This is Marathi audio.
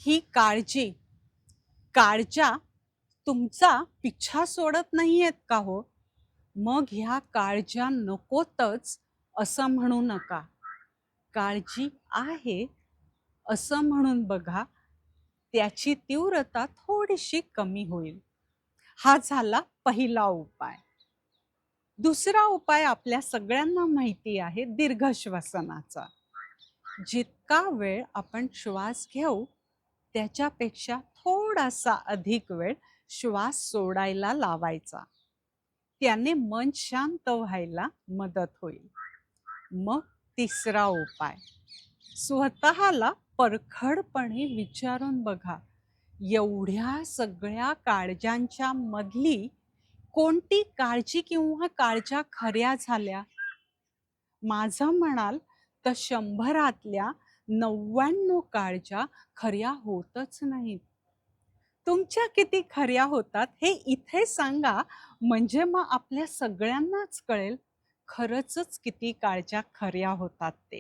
ही काळजी, काळजा तुमचा पिच्छा सोडत नाहीयेत का हो? मग ह्या काळज्या नकोतच असं म्हणू नका. काळजी आहे असं म्हणून बघा, त्याची तीव्रता थोडीशी कमी होईल. हा झाला पहिला उपाय. दुसरा उपाय आपल्या सगळ्यांना माहिती आहे दीर्घ श्वसनाचा. जितका वेळ आपण श्वास घेऊ त्याच्यापेक्षा थोडासा अधिक वेळ श्वास सोडायला लावायचा. त्याने मन शांत व्हायला मदत होईल. मग तिसरा उपाय, स्वतःला परखडपणे विचारून बघा, एवढ्या सगळ्या काळजांच्या मधली कोणती काळजी किंवा काळजा खऱ्या झाल्या? माझं म्हणाल तर 100तल्या 99 काळजा खऱ्या होतच नाहीत. तुमच्या किती खऱ्या होतात हे इथे सांगा, म्हणजे मग आपल्या सगळ्यांनाच कळेल खरंचच किती काळजा खऱ्या होतात ते.